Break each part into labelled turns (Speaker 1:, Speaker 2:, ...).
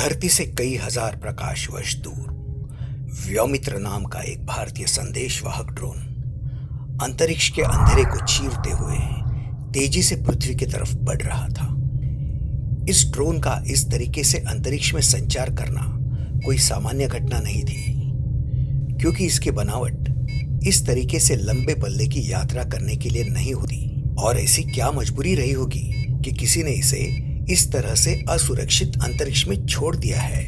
Speaker 1: धरती से कई हजार प्रकाश वर्ष दूर व्योमित्र नाम का एक भारतीय संदेशवाहक ड्रोन अंतरिक्ष के अंधेरे को चीरते हुए तेजी से पृथ्वी की तरफ बढ़ रहा था। इस ड्रोन का इस तरीके से अंतरिक्ष में संचार करना कोई सामान्य घटना नहीं थी, क्योंकि इसकी बनावट इस तरीके से लंबे पल्ले की यात्रा करने के लिए नहीं होती। और ऐसी क्या मजबूरी रही होगी कि किसी ने इसे इस तरह से असुरक्षित अंतरिक्ष में छोड़ दिया है।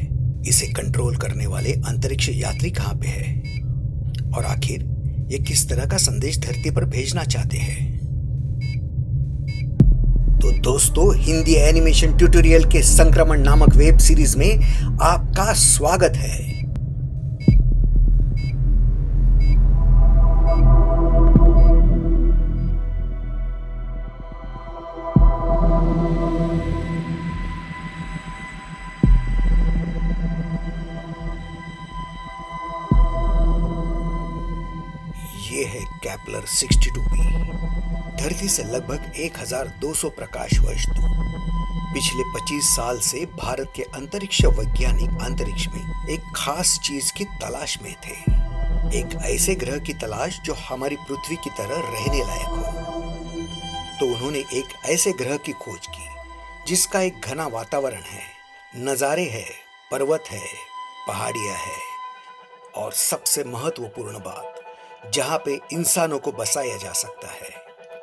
Speaker 1: इसे कंट्रोल करने वाले अंतरिक्ष यात्री कहां पे है और आखिर ये किस तरह का संदेश धरती पर भेजना चाहते हैं। तो दोस्तों, हिंदी एनिमेशन ट्यूटोरियल के संक्रमण नामक वेब सीरीज में आपका स्वागत है। ये है केपलर 62b, धरती से लगभग 1200 प्रकाश वर्ष दूर। पिछले 25 साल से भारत के अंतरिक्ष वैज्ञानिक अंतरिक्ष में एक खास चीज की तलाश में थे। एक ऐसे ग्रह की तलाश जो हमारी पृथ्वी की तरह रहने लायक हो। तो उन्होंने एक ऐसे ग्रह की खोज की जिसका एक घना वातावरण है, नजारे है, पर्वत है, पहाड़ियां है और सबसे महत्वपूर्ण बात, जहां पे इंसानों को बसाया जा सकता है।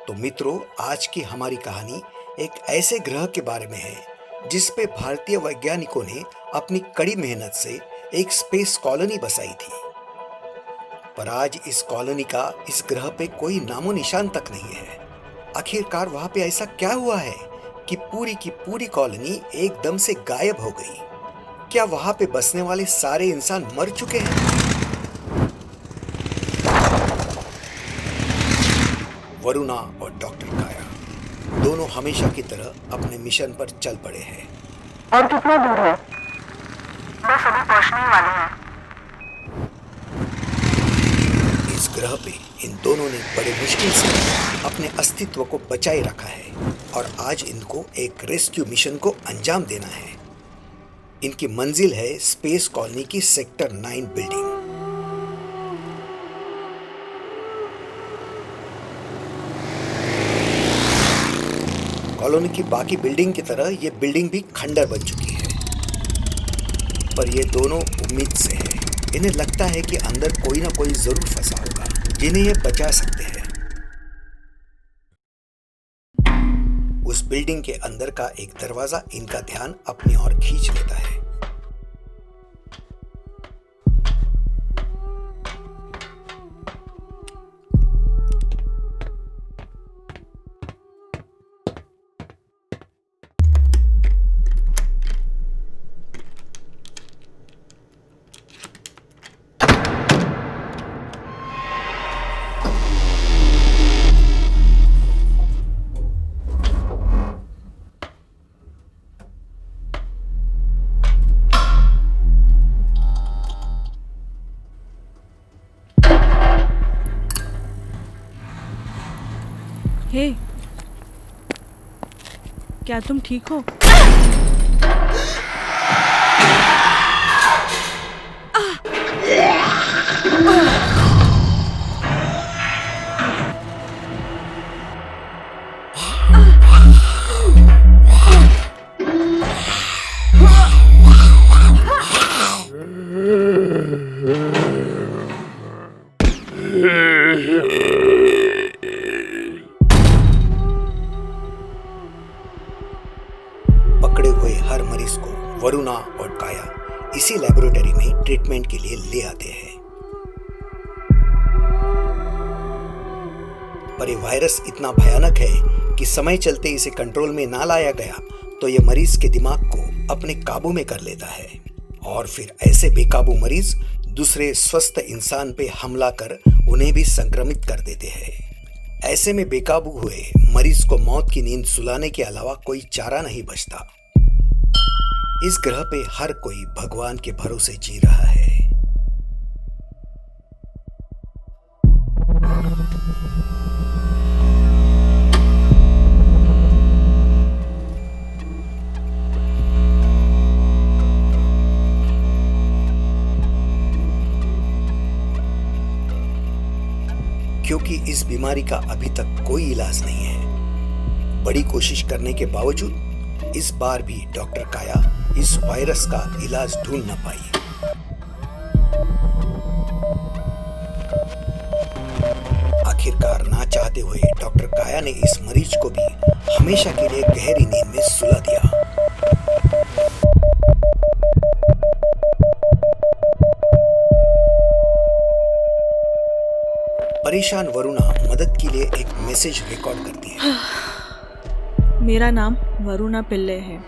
Speaker 1: तो मित्रों, आज की हमारी कहानी एक ऐसे ग्रह के बारे में है जिस पे भारतीय वैज्ञानिकों ने अपनी कड़ी मेहनत से एक स्पेस कॉलोनी बसाई थी। पर आज इस कॉलोनी का इस ग्रह पे कोई नामो निशान तक नहीं है। आखिरकार वहां पे ऐसा क्या हुआ है कि पूरी की पूरी कॉलोनी एकदम से गायब हो गई? क्या वहां पे बसने वाले सारे इंसान मर चुके हैं? वरुणा और डॉक्टर काया दोनों हमेशा की तरह अपने मिशन पर चल पड़े हैं।
Speaker 2: और कितना दूर है? बस अभी पहुंचने वाले हैं।
Speaker 1: इस ग्रह पे इन दोनों ने बड़े मुश्किल से अपने अस्तित्व को बचाए रखा है और आज इनको एक रेस्क्यू मिशन को अंजाम देना है। इनकी मंजिल है स्पेस कॉलोनी की सेक्टर 9 बिल्डिंग। कॉलोनी की बाकी बिल्डिंग की तरह ये बिल्डिंग भी खंडर बन चुकी है। पर ये दोनों उम्मीद से है। इन्हें लगता है कि अंदर कोई ना कोई जरूर फंसा होगा जिन्हें ये बचा सकते हैं। उस बिल्डिंग के अंदर का एक दरवाजा इनका ध्यान अपनी ओर खींच लेता है।
Speaker 3: हे, क्या तुम ठीक हो?
Speaker 1: पकड़े हुए हर मरीज को वरुणा और काया इसी लेबोरेटरी में ट्रीटमेंट के लिए ले आते हैं। पर ये वायरस इतना भयानक है कि समय चलते इसे कंट्रोल में ना लाया गया तो ये मरीज के दिमाग को अपने काबू में कर लेता है और फिर ऐसे बेकाबू मरीज दूसरे स्वस्थ इंसान पे हमला कर उन्हें भी संक्रमित कर देते हैं। ऐसे में बेकाबू हुए मरीज को मौत की नींद सुलाने के अलावा कोई चारा नहीं बचता। इस ग्रह पे हर कोई भगवान के भरोसे जी रहा है। क्योंकि इस बीमारी का अभी तक कोई इलाज नहीं है। बड़ी कोशिश करने के बावजूद इस बार भी डॉक्टर काया इस वायरस का इलाज ढूंढ न पाई। आखिरकार ना चाहते हुए डॉक्टर काया ने इस मरीज को भी हमेशा के लिए गहरी नींद में सुला दिया। परेशान वरुणा मदद के लिए एक मैसेज रिकॉर्ड करती है।
Speaker 3: मेरा नाम वरुणा पिल्ले है।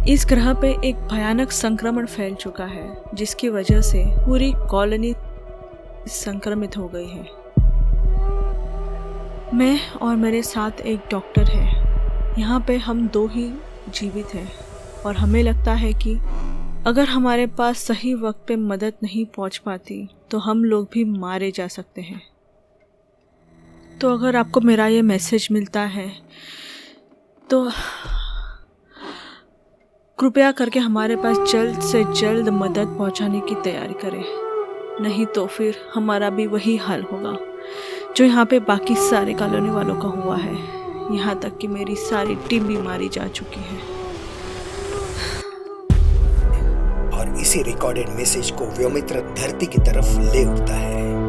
Speaker 3: इस ग्रह पे एक भयानक संक्रमण फैल चुका है, जिसकी वजह से पूरी कॉलोनी संक्रमित हो गई है। मैं और मेरे साथ एक डॉक्टर है। यहाँ पे हम 2 ही जीवित हैं और हमें लगता है कि अगर हमारे पास सही वक्त पे मदद नहीं पहुँच पाती तो हम लोग भी मारे जा सकते हैं। तो अगर आपको मेरा ये मैसेज मिलता है तो कृपया करके हमारे पास जल्द से जल्द मदद पहुंचाने की तैयारी करें, नहीं तो फिर हमारा भी वही हाल होगा जो यहाँ पे बाकी सारे कॉलोनी वालों का हुआ है। यहाँ तक कि मेरी सारी टीम भी मारी जा चुकी है।
Speaker 1: और इसी रिकॉर्डेड मैसेज को व्योमित्र धरती की तरफ ले उठता है।